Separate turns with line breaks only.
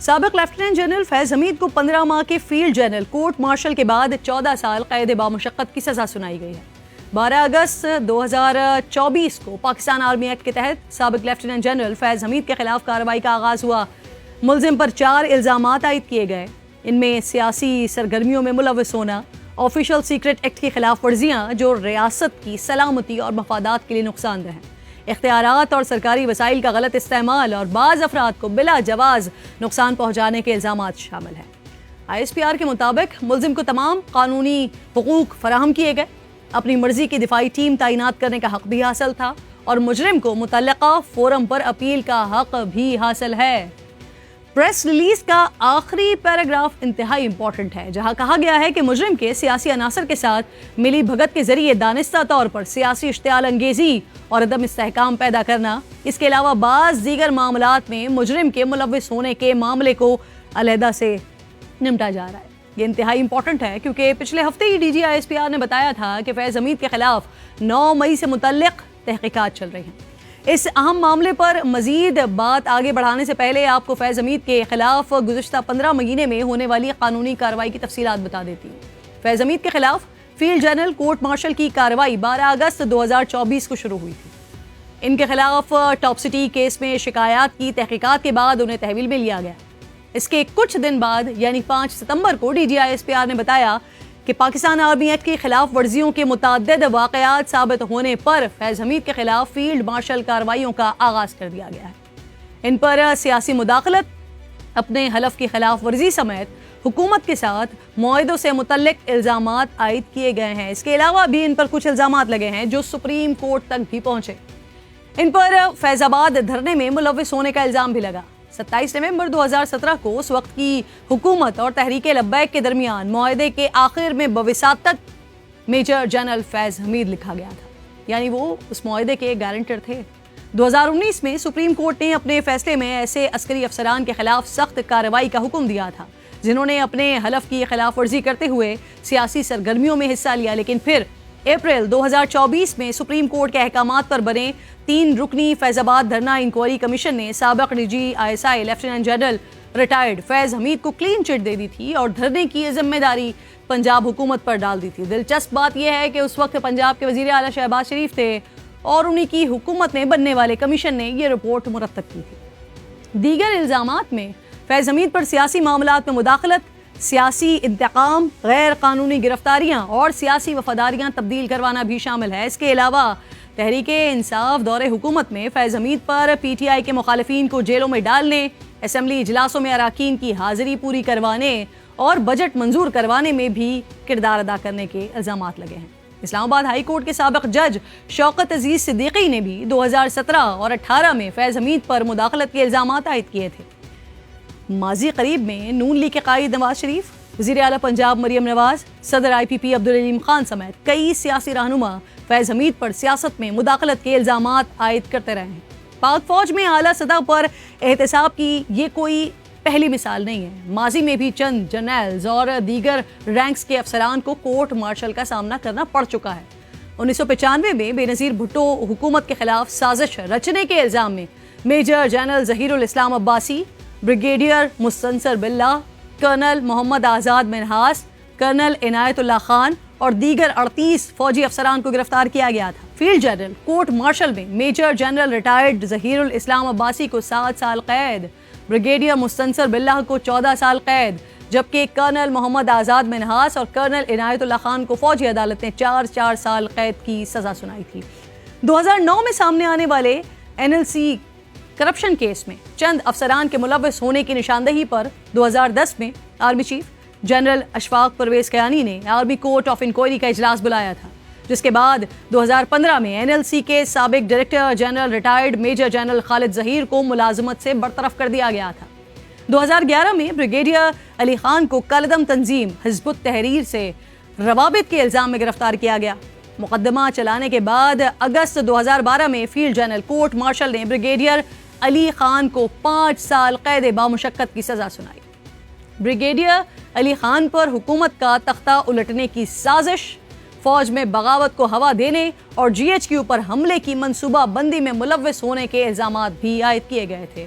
سابق lieutenant general فیض حمید کو 15 ماہ کے field general court marshal K بعد 14 سال قید بامشقت کی سزا سنائی گئی ہے۔ 12 اگست 2024 کو پاکستان آرمی ایکٹ کے تحت سابق لیفٹیننٹ جنرل فیض حمید کے خلاف کارروائی کا آغاز ہوا۔ ملزم پر 4 الزامات عائد کیے گئے، ان میں سیاسی سرگرمیوں میں ملوث ہونا، آفیشل سیکرٹ ایکٹ کی خلاف ورزیاں جو ریاست کی سلامتی اور مفادات کے لیے نقصان دہ ہیں، اختیارات اور سرکاری وسائل کا غلط استعمال اور بعض افراد کو بلا جواز نقصان پہنچانے کے الزامات شامل ہیں۔ ISPR کے مطابق ملزم کو تمام قانونی حقوق فراہم کیے گئے، اپنی مرضی کی دفاعی ٹیم تعینات کرنے کا حق بھی حاصل تھا اور مجرم کو متعلقہ فورم پر اپیل کا حق بھی حاصل ہے۔ پریس ریلیز کا آخری پیراگراف انتہائی امپورٹنٹ ہے، جہاں کہا گیا ہے کہ مجرم کے سیاسی عناصر کے ساتھ ملی بھگت کے ذریعے دانستہ طور پر سیاسی اشتعال انگیزی اور عدم استحکام پیدا کرنا، اس کے علاوہ بعض دیگر معاملات میں مجرم کے ملوث ہونے کے معاملے کو علیحدہ سے نمٹا جا رہا ہے۔ یہ انتہائی امپورٹنٹ ہے کیونکہ پچھلے ہفتے ہی DG ISPR نے بتایا تھا کہ فیض حمید کے خلاف 9 مئی سے متعلق تحقیقات چل رہی ہیں۔ اس اہم معاملے پر مزید بات آگے بڑھانے سے پہلے آپ کو فیض حمید کے خلاف گزشتہ 15 مہینے میں ہونے والی قانونی کارروائی کی تفصیلات بتا دیتی ہوں۔ فیض حمید کے خلاف فیلڈ جنرل کورٹ مارشل کی کارروائی 12 اگست 2024 کو شروع ہوئی تھی۔ ان کے خلاف ٹاپ سٹی کیس میں شکایات کی تحقیقات کے بعد انہیں تحویل میں لیا گیا۔ اس کے کچھ دن بعد یعنی 5 ستمبر کو DG ISPR نے بتایا کہ پاکستان آرمی ایکٹ کی خلاف ورزیوں کے متعدد واقعات ثابت ہونے پر فیض حمید کے خلاف فیلڈ مارشل کارروائیوں کا آغاز کر دیا گیا ہے۔ ان پر سیاسی مداخلت، اپنے حلف کی خلاف ورزی سمیت حکومت کے ساتھ معاہدوں سے متعلق الزامات عائد کیے گئے ہیں۔ اس کے علاوہ بھی ان پر کچھ الزامات لگے ہیں جو سپریم کورٹ تک بھی پہنچے۔ ان پر فیض آباد دھرنے میں ملوث ہونے کا الزام بھی لگا۔ 27 نومبر 2017 کو اس وقت کی حکومت اور تحریک لبیک کے درمیان معاہدے کے آخر میں بوساطت میجر جنرل فیض حمید لکھا گیا تھا، یعنی وہ اس معاہدے کے گارنٹر تھے۔ 2019 میں سپریم کورٹ نے اپنے فیصلے میں ایسے عسکری افسران کے خلاف سخت کارروائی کا حکم دیا تھا جنہوں نے اپنے حلف کی خلاف ورزی کرتے ہوئے سیاسی سرگرمیوں میں حصہ لیا، لیکن پھر اپریل 2024 میں سپریم کورٹ کے احکامات پر بنے 3 رکنی فیض آباد دھرنا انکوائری کمیشن نے سابق DG ISI lieutenant general retired Faiz Hamid کو کلین چٹ دے دی تھی اور دھرنے کی ذمہ داری پنجاب حکومت پر ڈال دی تھی۔ دلچسپ بات یہ ہے کہ اس وقت پنجاب کے وزیر اعلیٰ شہباز شریف تھے اور انہی کی حکومت میں بننے والے کمیشن نے یہ رپورٹ مرتب کی تھی۔ دیگر الزامات میں فیض حمید پر سیاسی معاملات میں مداخلت، سیاسی انتقام، غیر قانونی گرفتاریاں اور سیاسی وفاداریاں تبدیل کروانا بھی شامل ہے۔ اس کے علاوہ تحریک انصاف دور حکومت میں فیض حمید پر PTI کے مخالفین کو جیلوں میں ڈالنے، اسمبلی اجلاسوں میں اراکین کی حاضری پوری کروانے اور بجٹ منظور کروانے میں بھی کردار ادا کرنے کے الزامات لگے ہیں۔ اسلام آباد ہائی کورٹ کے سابق جج شوکت عزیز صدیقی نے بھی 2017 اور 18 میں فیض حمید پر مداخلت کے الزامات عائد کیے تھے۔ ماضی قریب میں نون لیگ کے قائد نواز شریف، وزیر اعلیٰ پنجاب مریم نواز، صدر IPP عبدالعلیم خان سمیت کئی سیاسی رہنما فیض حمید پر سیاست میں مداخلت کے الزامات عائد کرتے رہے ہیں۔ پاک فوج میں اعلیٰ سطح پر احتساب کی یہ کوئی پہلی مثال نہیں ہے۔ ماضی میں بھی چند جرنیلز اور دیگر رینکس کے افسران کو کورٹ مارشل کا سامنا کرنا پڑ چکا ہے۔ 1995 میں بے نظیر بھٹو حکومت کے خلاف سازش رچنے کے الزام میں میجر جنرل ظہیر الاسلام عباسی، بریگیڈیئر مستنصر باللہ، کرنل محمد آزاد منہاس، کرنل عنایت اللہ خان اور دیگر 38 فوجی افسران کو گرفتار کیا گیا تھا۔ فیلڈ جنرل کورٹ مارشل میں میجر جنرل ریٹائرڈ ظہیر الاسلام عباسی کو 7 سال قید، بریگیڈیئر مستنصر باللہ کو 14 سال قید، جبکہ کرنل محمد آزاد منہاس اور کرنل عنایت اللہ خان کو فوجی عدالت نے 4 سال قید کی سزا سنائی تھی۔ 2009 میں سامنے آنے والے NLC کرپشن کیس میں چند افسران کے ملوث ہونے کی نشاندہی پر 2010 میں army chief general Ashfaq Parvez Kayani نے آرمی کورٹ آف انکوائری کا اجلاس بلایا تھا، جس کے بعد 2015 میں NLC کے سابق director general retired major general Khalid Zaheer کو ملازمت سے برطرف کر دیا گیا تھا۔ 2011 میں بریگیڈیئر علی خان کو کالعدم تنظیم حزب التحریر سے روابط کے الزام میں گرفتار کیا گیا۔ مقدمہ چلانے کے بعد اگست 2012 میں فیلڈ جنرل کورٹ مارشل نے بریگیڈیئر علی خان کو 5 سال قید بامشقت کی سزا سنائی۔ بریگیڈیئر علی خان پر حکومت کا تختہ الٹنے کی سازش، فوج میں بغاوت کو ہوا دینے اور GHQ پر حملے کی منصوبہ بندی میں ملوث ہونے کے الزامات بھی عائد کیے گئے تھے۔